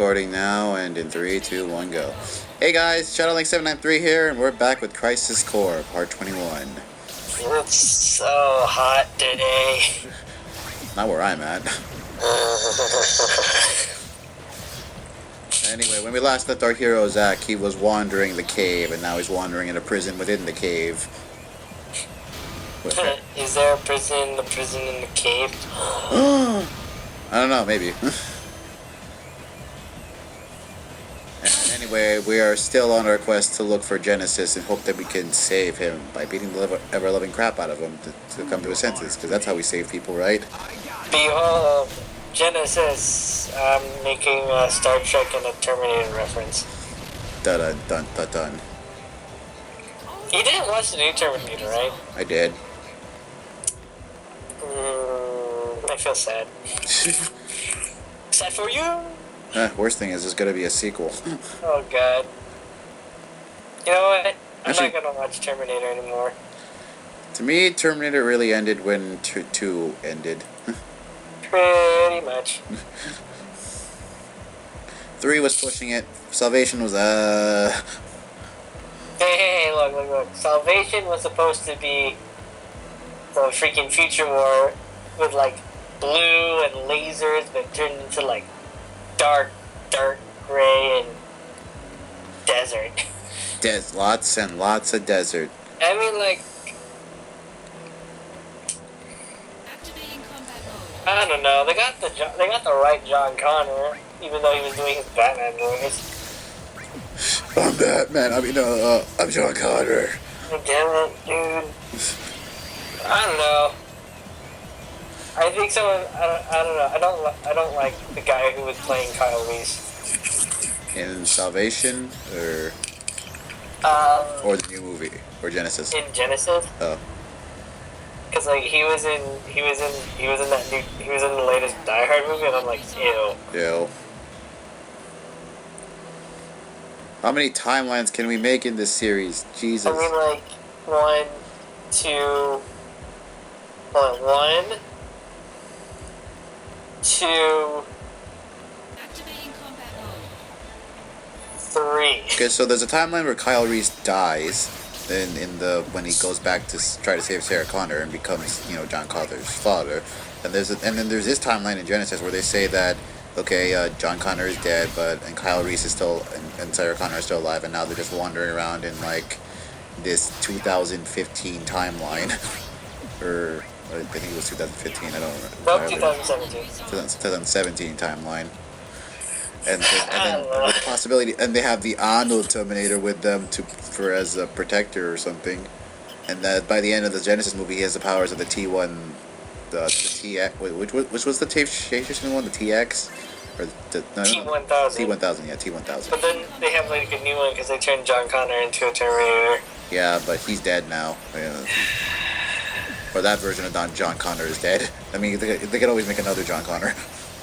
Recording now, and in 3, 2, 1, go. Hey guys, ShadowLink793 here, and we're back with Crisis Core, Part 21. It's so hot today. Not where I'm at. Anyway, when we last left our hero Zach, he was wandering the cave, and now he's wandering in a prison within the cave. Is there a prison in the cave? I don't know, maybe. Anyway, we are still on our quest to look for Genesis and hope that we can save him by beating the ever-loving crap out of him to come to his senses, because that's how we save people, right? Behold, Genesis. I'm making a Star Trek and a Terminator reference. Dun dun dun dun. You didn't watch the new Terminator, right? I did. I feel sad. Sad for you? Worst thing is, there's gonna be a sequel. Oh god. You know what? I'm Actually, not gonna watch Terminator anymore. To me, Terminator really ended when 2 ended. Pretty much. 3 was pushing it. Salvation was, Hey, look. Salvation was supposed to be the freaking future war with, like, blue and lasers, but it turned into, like, dark gray and desert. Lots and lots of desert. I mean, like, I don't know. They got the right John Connor, even though he was doing his Batman movies. I'm Batman. I'm John Connor. Damn it, dude. I don't know. I think someone. I don't know. I don't like the guy who was playing Kyle Reese. In Salvation or the new movie or Genesis. In Genesis. Oh. Cause like he was in the latest Die Hard movie, and I'm like, ew. Ew. How many timelines can we make in this series? Jesus. I mean, like 1, 2, 2, 3. Okay, so there's a timeline where Kyle Reese dies, when he goes back to try to save Sarah Connor and becomes, John Connor's father, and then there's this timeline in Genesis where they say that John Connor is dead, and Kyle Reese is still and Sarah Connor is still alive, and now they're just wandering around in like this 2015 timeline, or I think it was 2015. I don't remember. No, 2017. 2017 timeline. And then the possibility, and they have the Arnold Terminator with them as a protector or something, and that by the end of the Genesis movie, he has the powers of the T1, the TX, which was the T-Shapeshifting one, the TX, or T-1000. T-1000, yeah, T-1000. But then they have like a new one because they turned John Connor into a Terminator. Yeah, but he's dead now. Yeah. Or that version of John Connor is dead. I mean, they could always make another John Connor.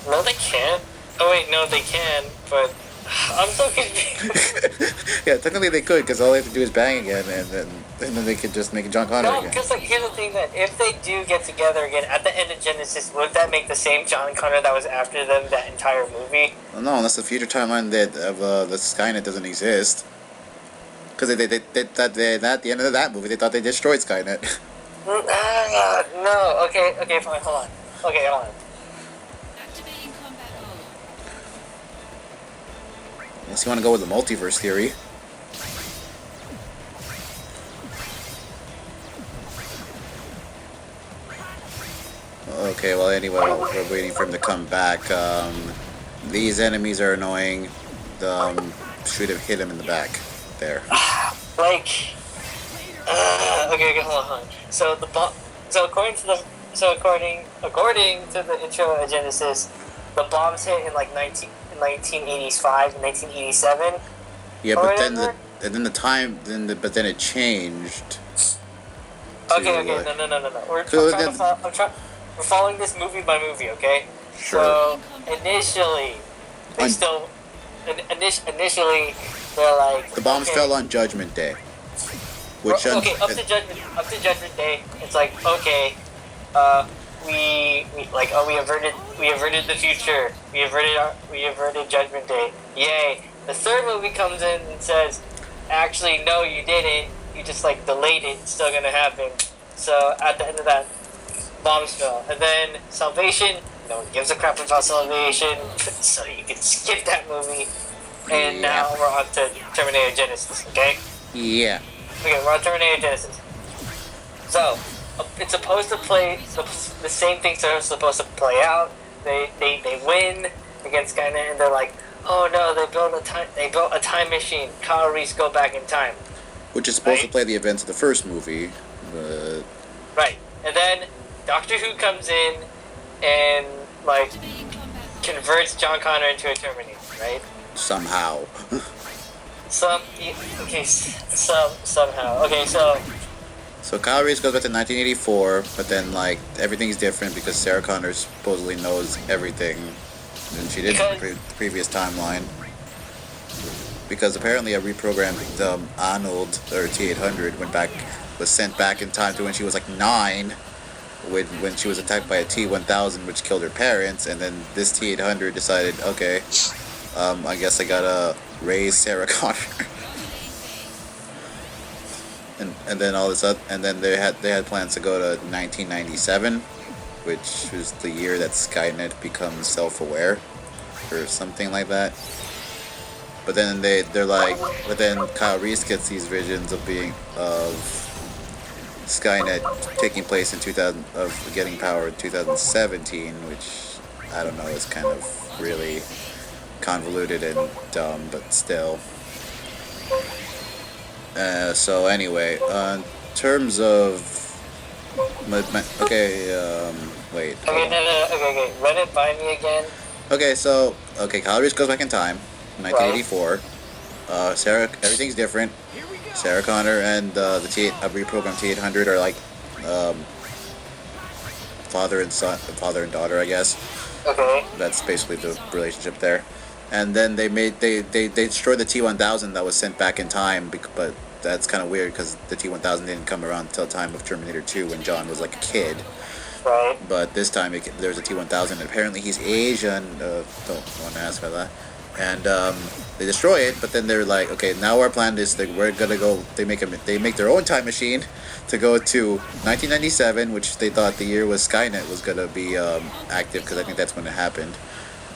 No, they can't. Oh wait, no, they can, but I'm so confused. Yeah, technically they could, because all they have to do is bang again, and then they could just make a John Connor No, again. because like here's the thing, that if they do get together again at the end of Genesis, would that make the same John Connor that was after them that entire movie? Well, no, unless the future timeline the Skynet doesn't exist. Because they at the end of that movie, they thought they destroyed Skynet. No. Okay, fine. Hold on. Okay, hold on. Unless you want to go with the multiverse theory. Okay, well, anyway, we're waiting for him to come back. These enemies are annoying. Should have hit him in the back. There. Like, okay, hold on. So according to the intro of Genesis, the bombs hit in like 1985, 1987. Yeah, but then it changed. Okay, no. We're following this movie by movie, okay? Sure. So initially, initially they're like, the bombs fell on Judgment Day. Up to Judgment Day, it's like, okay, we averted the future. We averted Judgment Day. Yay! The third movie comes in and says, actually, no, you didn't. You just like delayed it. It's still gonna happen. So at the end of that, bombs fell, and then Salvation. No one gives a crap about Salvation, so you can skip that movie. And now we're on to Terminator Genesis. Okay. Yeah. Okay, we're on Terminator Genesis. So, it's supposed to play the same things are supposed to play out. They win against Skynet, and they're like, oh no, they built a time machine. Kyle Reese go back in time. Which is supposed to play the events of the first movie, but... Right, and then Doctor Who comes in and like converts John Connor into a Terminator, right? Somehow. Somehow. Okay, So Kyle Reese goes back to 1984, but then like everything's different because Sarah Connor supposedly knows everything than she did in the previous timeline. Because apparently a reprogrammed Arnold or T-800 was sent back in time to when she was like 9, when she was attacked by a T-1000 which killed her parents, and then this T-800 decided, okay, I guess I gotta raise Sarah Connor. And then all this other, and then they had plans to go to 1997, which was the year that Skynet becomes self-aware, or something like that. But then but then Kyle Reese gets these visions of Skynet taking place in getting power in 2017, which I don't know, is kind of really convoluted and dumb, but still. So anyway, in terms of okay, wait. Okay. Run it by me again. Okay, so Kyle Reese goes back in time, 1984. Everything's different. Sarah Connor and the reprogrammed T-800 are like father and daughter, I guess. Okay. That's basically the relationship there. And then they destroyed the T-1000 that was sent back in time, but that's kind of weird because the T-1000 didn't come around until the time of Terminator 2 when John was like a kid. Right. But this time there's a T-1000, and apparently he's Asian. Don't want to ask about that. And they destroy it, but then they're like, okay, now our plan is that we're gonna go. They make their own time machine to go to 1997, which they thought the year was Skynet was gonna be active, because I think that's when it happened.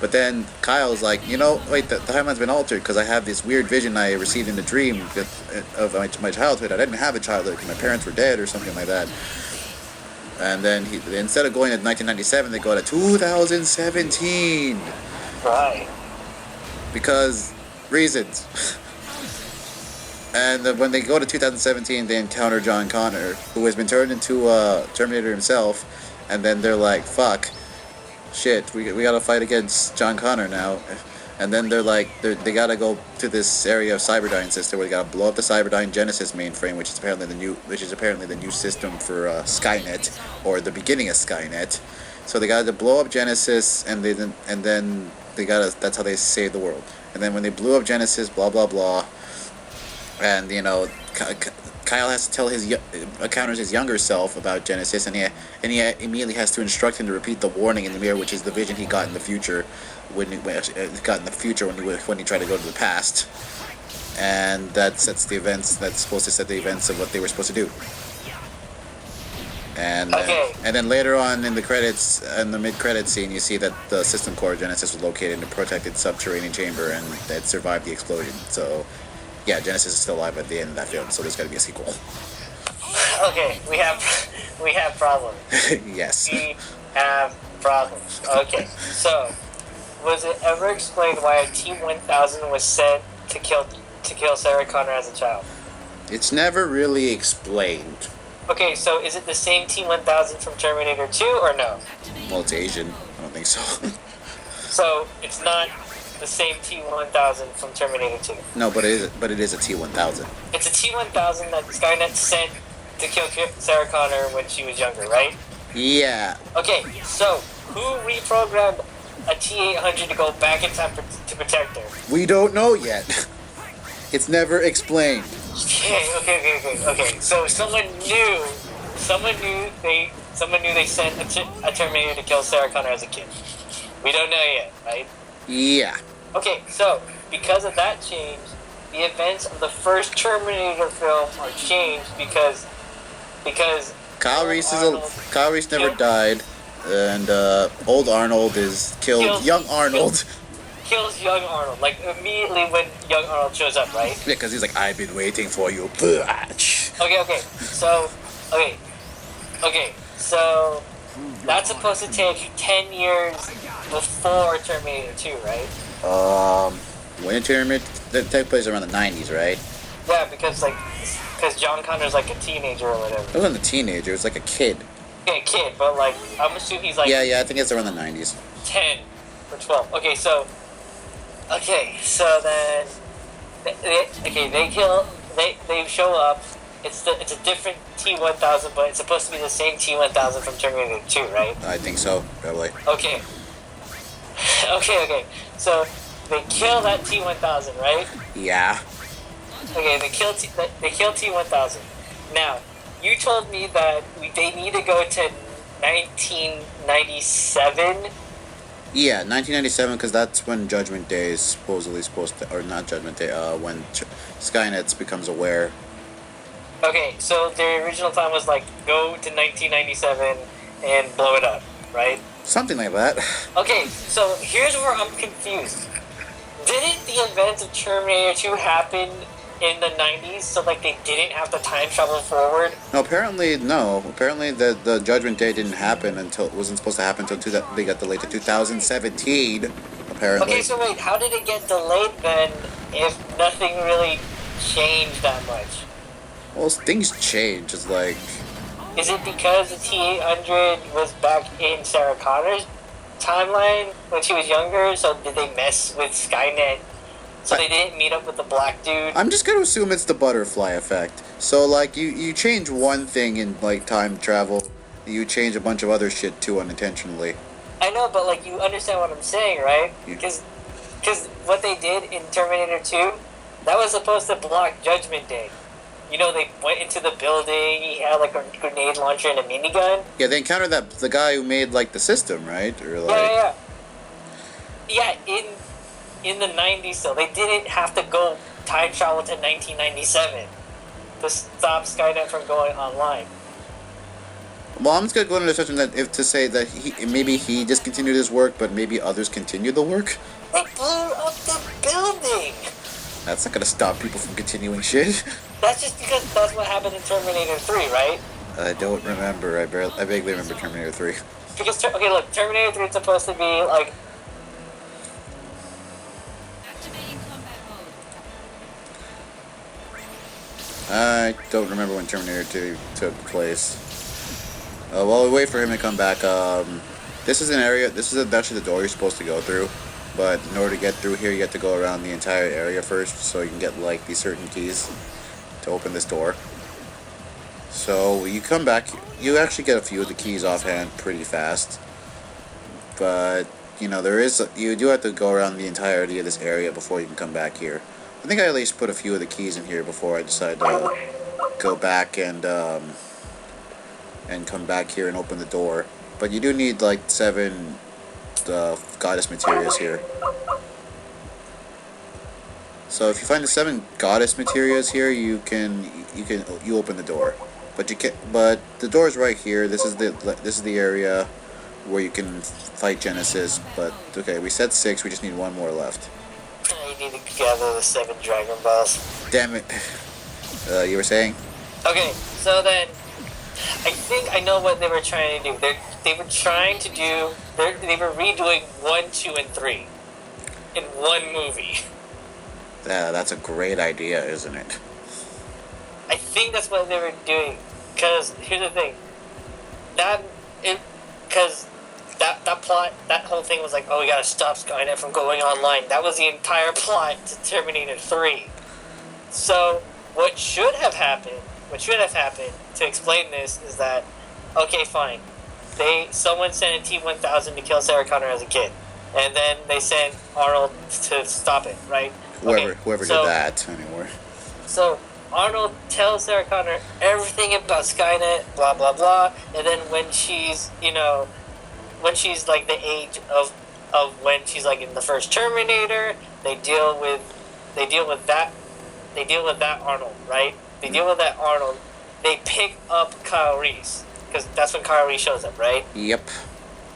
But then Kyle's like, wait, the timeline's been altered because I have this weird vision I received in a dream of my childhood. I didn't have a childhood because my parents were dead or something like that. And then instead of going to 1997, they go to 2017. Right. Because reasons. And when they go to 2017, they encounter John Connor, who has been turned into Terminator himself. And then they're like, fuck. Shit, we gotta fight against John Connor now. And then they're like, they gotta go to this area of Cyberdyne system where they gotta blow up the Cyberdyne Genesis mainframe, which is apparently the new system for Skynet, or the beginning of Skynet. So they gotta blow up Genesis, and then they gotta. That's how they save the world. And then when they blew up Genesis, blah blah blah, and Kyle has to tell encounters his younger self about Genesis, and he immediately has to instruct him to repeat the warning in the mirror, which is the vision he got in the future when he tried to go to the past, and that sets the events. That's supposed to set the events of what they were supposed to do. And then later on in the credits, in the mid-credits scene, you see that the system core of Genesis was located in a protected subterranean chamber, and that survived the explosion. So. Yeah, Genesis is still alive at the end of that film, so there's got to be a sequel. Okay, we have problems. Yes. We have problems. Okay, so was it ever explained why a T-1000 was sent to kill Sarah Connor as a child? It's never really explained. Okay, so is it the same T-1000 from Terminator 2 or no? Well, it's Asian. I don't think so. So it's not the same T-1000 from Terminator 2. No, but it is a T-1000. It's a T-1000 that Skynet sent to kill Sarah Connor when she was younger, right? Yeah. Okay, so who reprogrammed a T-800 to go back in time to protect her? We don't know yet. It's never explained. Okay. So someone knew Someone knew they sent a Terminator to kill Sarah Connor as a kid. We don't know yet, right? Yeah. Okay, so because of that change, the events of the first Terminator film are changed because Kyle Arnold Reese never killed- died, and old Arnold is killed. Young Arnold. kills young Arnold, like immediately when young Arnold shows up, right? Yeah, because he's like, I've been waiting for you. So that's supposed to take 10 years before Terminator 2, right? When Terminator that took place around the 90s, right? Yeah, because John Connor's like a teenager or whatever. It wasn't a teenager. It was like a kid. Yeah, kid, but like I'm assuming he's like Yeah. I think it's around the 90s. 10 or 12. Okay, so then they show up. It's a different T-1000, but it's supposed to be the same T-1000 from Terminator 2, right? I think so, probably. Okay. So they kill that T-1000, right? Yeah. Okay, they kill T-1000. Now, you told me that they need to go to 1997. Yeah, 1997, because that's when Judgment Day is supposedly supposed to, or not Judgment Day, when Skynet becomes aware. Okay, so the original plan was like go to 1997 and blow it up, right? Something like that. Okay, so here's where I'm confused. Didn't the events of Terminator 2 happen in the 90s, so like they didn't have to time travel forward? No. Apparently the Judgment Day didn't happen until, it wasn't supposed to happen until they got delayed to 2017. Apparently. Okay, so wait, how did it get delayed then if nothing really changed that much? Well, things change. It's like, Is it because the T-800 was back in Sarah Connor's timeline when she was younger, so did they mess with Skynet? So they didn't meet up with the black dude? I'm just gonna assume it's the butterfly effect. So like you change one thing in like time travel, you change a bunch of other shit too unintentionally. I know, but like you understand what I'm saying, right? Yeah. Because what they did in Terminator 2, that was supposed to block Judgment Day. You know, they went into the building, he had like a grenade launcher and a minigun. Yeah, they encountered the guy who made like the system, right? Or like Yeah, in the 90s, so they didn't have to go time travel to 1997 to stop Skynet from going online. Well, I'm just gonna go into the assumption that to say that maybe he discontinued his work, but maybe others continued the work. They blew up the building! That's not gonna stop people from continuing shit. That's just because that's what happened in Terminator 3, right? I don't remember. I vaguely remember Terminator 3. Because, okay, look, Terminator 3 is supposed to be, like... I don't remember when Terminator 2 took place. While we wait for him to come back, this is actually the door you're supposed to go through. But in order to get through here, you have to go around the entire area first, so you can get, like, these certain keys to open this door. So, you come back, you actually get a few of the keys offhand pretty fast. But, you know, you do have to go around the entirety of this area before you can come back here. I think I at least put a few of the keys in here before I decide to go back and come back here and open the door. But you do need, like, 7 goddess materials here. So if you find the 7 goddess materials here, you open the door. But the door is right here. This is the area where you can fight Genesis. But okay, we said 6. We just need 1 more left. You need to gather the 7 Dragon Balls. Damn it! You were saying? Okay, so then I think I know what they were trying to do. They were redoing 1, 2, and 3 in one movie. Yeah, that's a great idea, isn't it? I think that's what they were doing. Because here's the thing, that plot, that whole thing was like, oh, we gotta stop Skynet from going online. That was the entire plot to Terminator 3. So what should have happened to explain this is that, okay, fine, someone sent a T-1000 to kill Sarah Connor as a kid, and then they sent Arnold to stop it, right? Whoever did that, anyway. So Arnold tells Sarah Connor everything about Skynet, blah blah blah, and then when she's when she's like the age of when she's like in the first Terminator, they deal with that Arnold, right? They deal with that Arnold. They pick up Kyle Reese because that's when Kyle Reese shows up, right? Yep.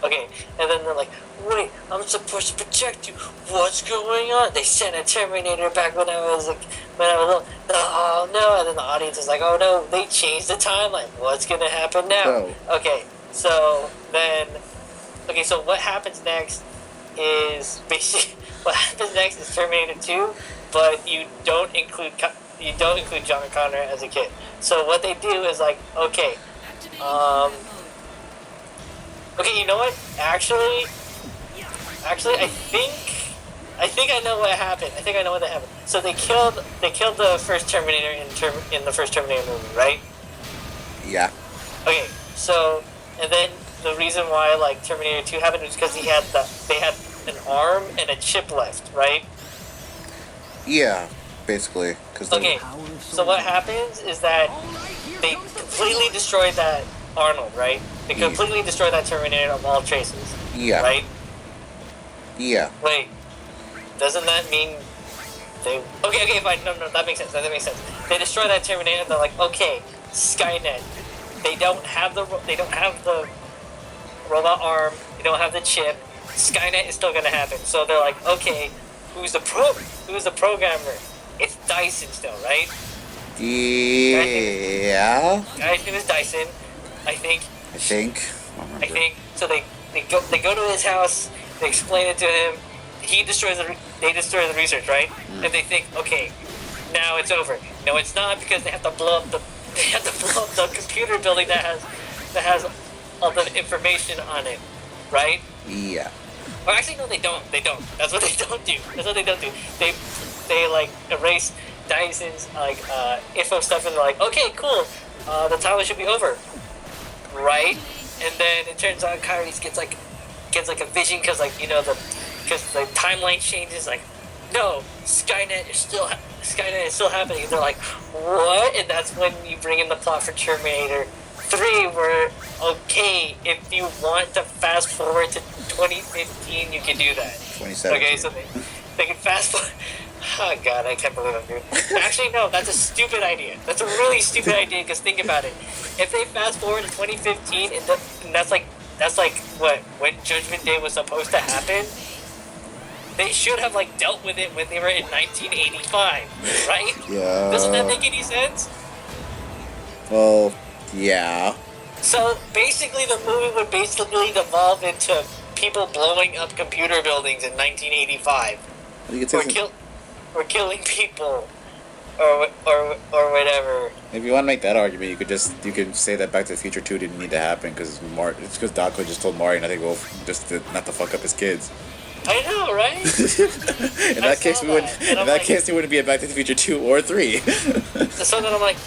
Okay, and then they're like, wait, I'm supposed to protect you. What's going on? They sent a Terminator back when I was little. Oh no! And then the audience is like, oh no, they changed the timeline. What's gonna happen now? Oh. Okay, so what happens next is basically Terminator 2, but you don't include John Connor as a kid. So what they do is like, okay, you know what? Actually, I think I know what happened. I think I know what happened. So they killed the first Terminator in the first Terminator movie, right? Yeah. Okay, so and then the reason why like Terminator 2 happened was because they had an arm and a chip left, right? Yeah, basically. Okay, so what happens is that they completely destroyed that Arnold, right? They completely destroyed that Terminator of all traces. Yeah. Right? Yeah. Wait, doesn't that mean they... Okay, fine. No, that makes sense. They destroy that Terminator, and they're like, okay, Skynet. They don't have the robot arm. They don't have the chip. Skynet is still gonna happen. So they're like, okay, who's the programmer? It's Dyson still, right? Yeah. Guy's name is Dyson, I think. So they go to his house. They explain it to him. They destroy the research, right? And they think, okay, now it's over. No, it's not, because they have to blow up the computer building that has all the information on it, right? Yeah. Or actually, no, they don't. That's what they don't do. They like erase Dyson's like info stuff, and they're like, okay, cool, the timeline should be over, right? And then it turns out Kyrie's gets like a vision because the timeline changes. Like, no, Skynet is still happening. And they're like, what? And that's when you bring in the plot for Terminator 3, where, okay, if you want to fast forward to 2015, you can do that. 2017. Okay, so they can fast forward. Oh god, I can't believe I'm doing that. Actually, no, that's a stupid idea. That's a really stupid idea, because think about it. If they fast forward to 2015, and that's like what, when Judgment Day was supposed to happen, they should have like dealt with it when they were in 1985, right? Yeah. Doesn't that make any sense? Well, yeah. So basically, the movie would basically devolve into people blowing up computer buildings in 1985, or killing people, or whatever. If you want to make that argument, you could say that Back to the Future 2 didn't need to happen because Doc just told Marty not to fuck up his kids. I know, right? In that case, it wouldn't be a Back to the Future 2 or 3. So then I'm like,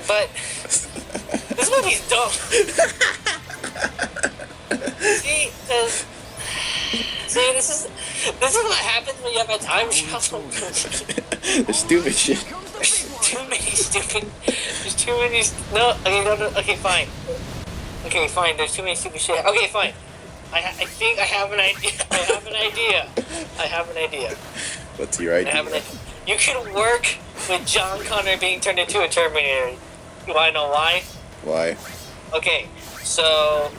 but this movie's dumb. See, this is what happens when you have a time travel movie. The stupid shit. There's too many. No. Okay, fine. There's too many stupid shit. Okay, fine. I think I have an idea. I have an idea. What's your idea? You can work with John Connor being turned into a Terminator. You wanna know why? Why? Okay, so.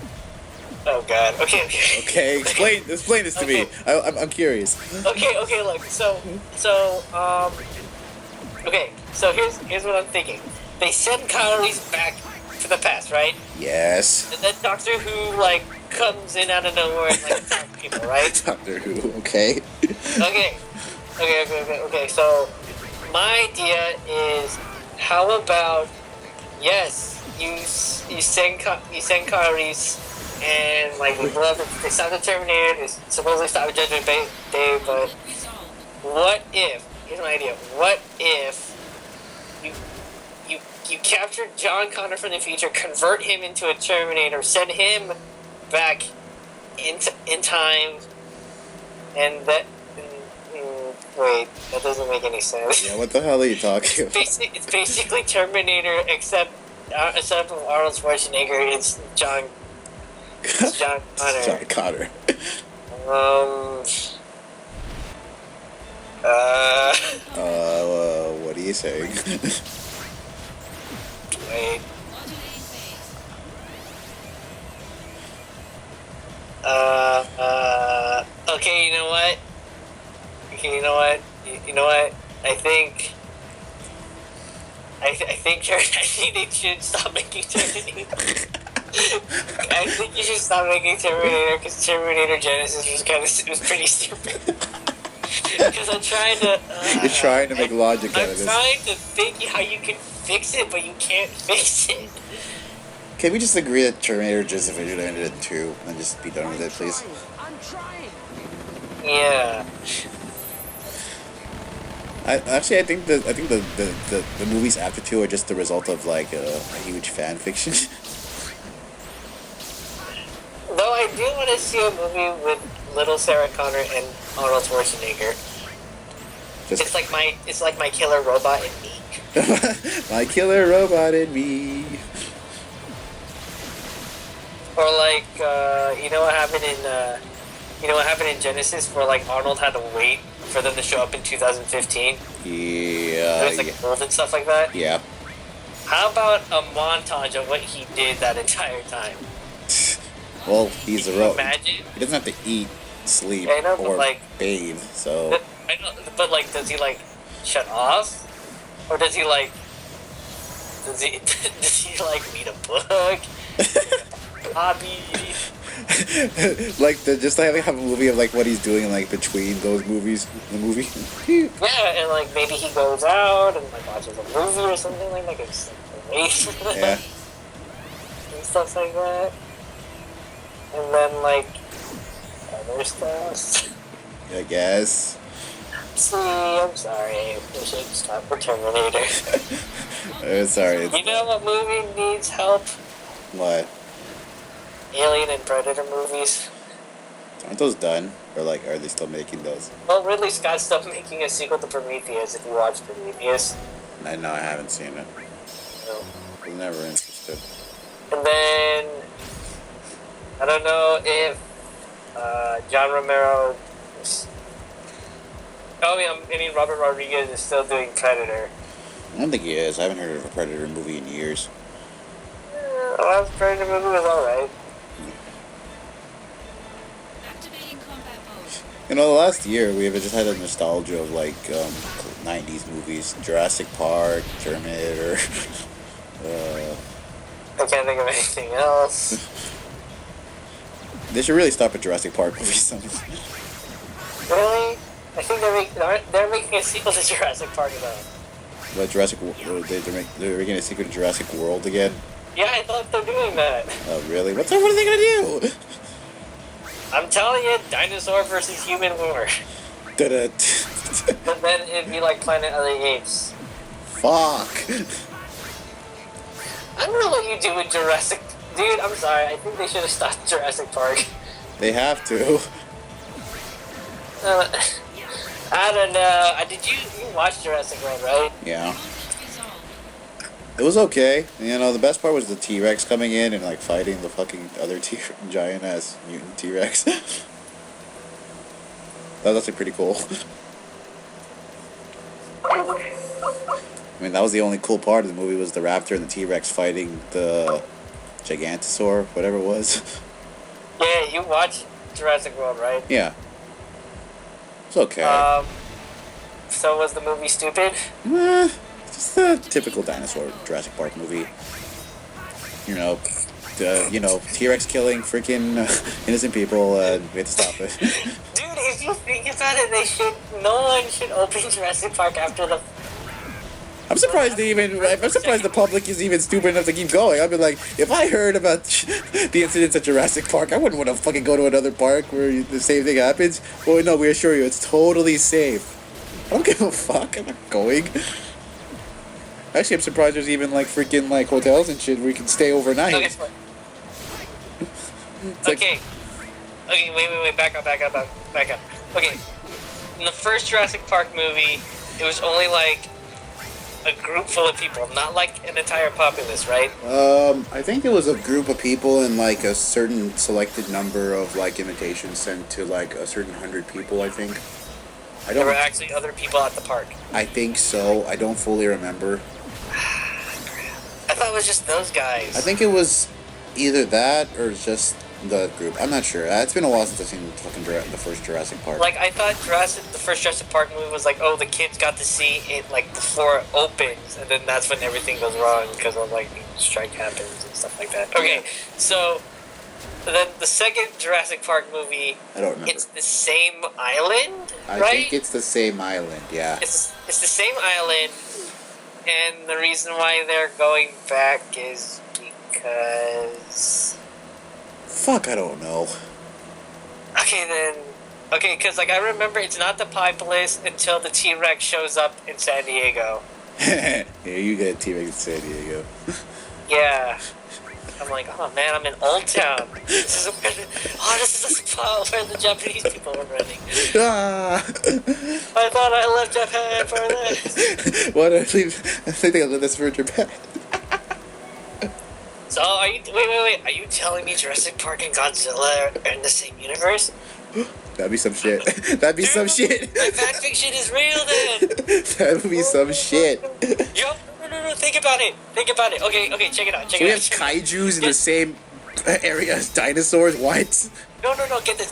Oh God. Okay. Okay, explain this to me. I'm curious. Okay. Look. Okay. So here's what I'm thinking. They send Kyle Reese back to the past, right? Yes. And then Doctor Who comes in out of nowhere and attacks people, right? Doctor Who. Okay. Okay. So my idea is, how about you send Kyle Reese. And they blow up. They stop the Terminator. They supposedly stop the Judgment Day. But what if? Here's my idea. What if you capture John Connor from the future, convert him into a Terminator, send him back in time, and Wait, that doesn't make any sense. Yeah, what the hell are you talking about? It's basically Terminator, except for Arnold Schwarzenegger, it's John Connor. John Connor. Um. Uh. What are you saying? Wait. Okay, you know what? Okay, you know what? You know what? I think they should stop making Terminator. I think you should stop making Terminator because Terminator Genesis was pretty stupid. Because I'm trying to. You're trying to make logic out of this. I'm trying to think how you can fix it, but you can't fix it. Can we just agree that Terminator just ended in 2 and just be done with it, please? I'm trying. Yeah. I think the movies after 2 are just the result of like a huge fan fiction. Though I do want to see a movie with little Sarah Connor and Arnold Schwarzenegger. It's like my killer robot in me. My killer robot in me. Or like you know what happened in Genesis, where like Arnold had to wait for them to show up in 2015. Yeah. There's like gold and stuff like that. Yeah. How about a montage of what he did that entire time? Well, he's a robot. Imagine. He doesn't have to eat, sleep, Yeah, I know, but, or like, bathe. So I know, but like, does he like shut off, or does he like does he read a book? Hobby. like just have a movie of like what he's doing like between those movies. The movie. Yeah, and like maybe he goes out and like watches a movie or something like that. It's like Yeah. and stuff like that. And then like other stuff. I guess. See, I'm sorry. We should stop for Terminator. Sorry. You know what movie needs help? What? Alien and Predator movies. Aren't those done? Or like, are they still making those? Well, Ridley Scott's still making a sequel to Prometheus. If you watch Prometheus, I haven't seen it. no. I was never interested. And then I don't know if John Romero. I mean Robert Rodriguez is still doing Predator. I don't think he is. I haven't heard of a Predator movie in years. The last Predator movie was alright. Activating combat mode. You know, the last year we have just had a nostalgia of like 90s movies. Jurassic Park, Terminator. I can't think of anything else. They should really stop at Jurassic Park movies. Really? I think they're making a sequel to Jurassic Park though. But they're making a sequel to Jurassic World again. Yeah, I thought they're doing that. Oh really? What are they gonna do? I'm telling you, dinosaur versus human war. Da-da. But then it'd be like Planet of the Apes. Fuck. I don't know what you do with Jurassic. Dude, I'm sorry. I think they should have stopped Jurassic Park. They have to. I don't know. Did you watch Jurassic World, right? Yeah. It was okay. You know, the best part was the T-Rex coming in and like fighting the fucking other giant ass mutant T-Rex. That was actually pretty cool. I mean, that was the only cool part of the movie was the raptor and the T-Rex fighting the Gigantosaur, whatever it was. Yeah, you watched Jurassic World, right? Yeah. It's okay. So was the movie stupid? Just a typical dinosaur Jurassic Park movie. T-Rex killing freaking innocent people, we have to stop it. Dude, if you think about it, no one should open Jurassic Park after the... I'm surprised the public is even stupid enough to keep going. I'd be like, if I heard about the incidents at Jurassic Park, I wouldn't want to fucking go to another park where the same thing happens. Well, no, we assure you, it's totally safe. I don't give a fuck. I'm not going. Actually, I'm surprised there's even like freaking like hotels and shit where you can stay overnight. Okay, wait, back up. Okay, in the first Jurassic Park movie, it was only like a group full of people, not like an entire populace, right? I think it was a group of people and like a certain selected number of like invitations sent to like a certain 100 people. I think. I There don't. were actually other people at the park. I think so. I don't fully remember. I thought it was just those guys. I think it was either that or just the group. I'm not sure. It's been a while since I've seen the first Jurassic Park. Like, I thought the first Jurassic Park movie was like, oh, the kids got to see it like before it opens, and then that's when everything goes wrong because of like strike happens and stuff like that. Okay, so then the second Jurassic Park movie, I don't remember. it's the same island, I right? think it's the same island. Yeah. It's the same island, and the reason why they're going back is because. Fuck, I don't know. Okay, then. Okay, because, like, I remember it's not the populace until the T-Rex shows up in San Diego. Yeah, you get T-Rex in San Diego. Yeah. I'm like, oh man, I'm in Old Town. This is the spot where the Japanese people were running. Ah! I thought I left Japan for this. What? I think I left this for Japan. So, wait. Are you telling me Jurassic Park and Godzilla are in the same universe? That'd be some shit. That'd be some shit. My fan fiction is real then. That would be some shit. Yo, no, think about it. Okay, check it out. So we have kaijus in the same area as dinosaurs? What? No, get this.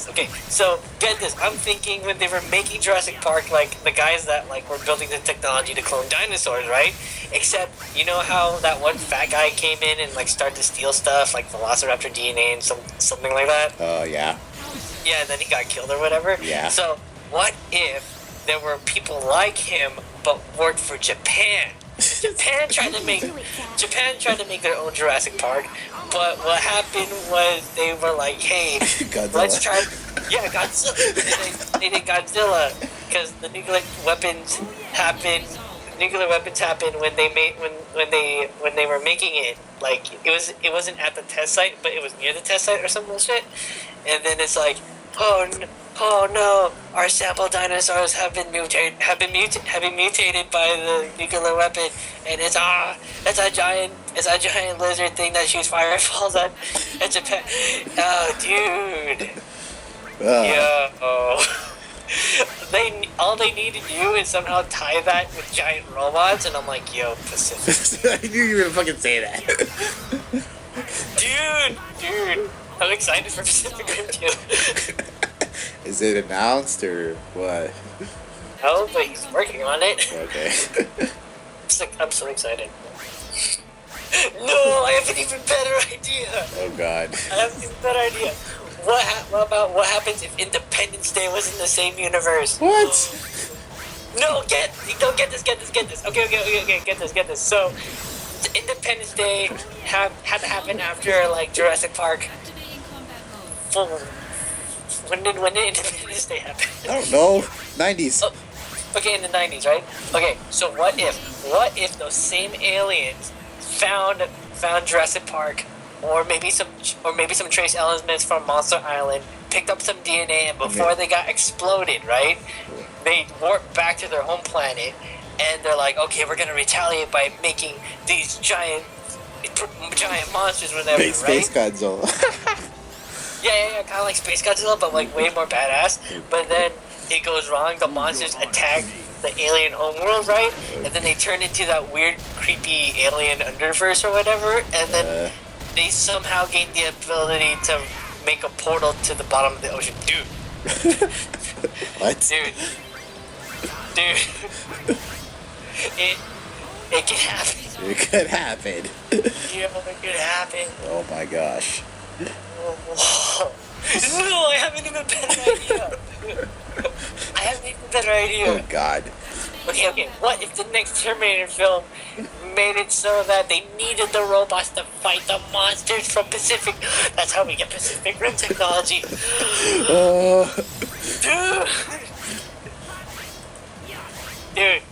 Okay, so, get this. I'm thinking when they were making Jurassic Park, like, the guys that, like, were building the technology to clone dinosaurs, right? Except, you know how that one fat guy came in and, like, started to steal stuff, like Velociraptor DNA and something like that? Yeah. Yeah, and then he got killed or whatever? Yeah. So, what if there were people like him, but worked for Japan? Japan tried to make their own Jurassic Park, but what happened was they were like, "Hey, Godzilla. let's try." Yeah, Godzilla. They did Godzilla because the nuclear weapons happened. Nuclear weapons happened when they made when they were making it. Like it wasn't at the test site, but it was near the test site or some bullshit. And then it's like, oh no, our sample dinosaurs have been mutated by the nuclear weapon, and it's a giant lizard thing that shoots fireballs at Japan. Oh, dude. Yo. All they need to do is somehow tie that with giant robots, and I'm like, yo, Pacific. I knew you were gonna fucking say that. Dude. I'm excited for Pacific Rim 2. Is it announced or what? No, but he's working on it. Okay. I'm so excited. No, I have an even better idea. Oh god. I have an even better idea. What happens if Independence Day was in the same universe? What? No, get this. Okay, get this. So, Independence Day had to happen after like Jurassic Park. Activating combat mode. Full. When did Independence Day happen? I don't know. 90s. Oh, okay, in the 90s, right? Okay, so what if those same aliens found Jurassic Park, or maybe some trace elements from Monster Island, picked up some DNA, and before they got exploded, right? They warped back to their home planet, and they're like, okay, we're gonna retaliate by making these giant monsters, whatever, right? Space Godzilla. Yeah, kind of like Space Godzilla, but like way more badass. But then it goes wrong. The monsters attack the alien homeworld, right? And then they turn into that weird, creepy alien underverse or whatever. And then they somehow gain the ability to make a portal to the bottom of the ocean. Dude. What? Dude. It can happen. It could happen. Yeah, it could happen. Oh my gosh. No, I have an even better idea. Oh god. Okay. What if the next Terminator film made it so that they needed the robots to fight the monsters from Pacific? That's how we get Pacific Rim technology. Dude.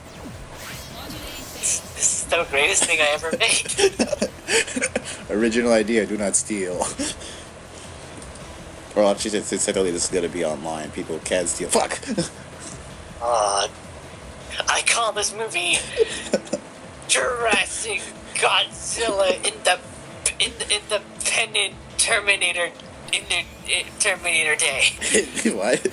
This is the greatest thing I ever made. Original idea, do not steal. Or actually, since technically this is gonna be online, people can steal. Fuck! I call this movie Jurassic Godzilla Independent Terminator Terminator Day. What?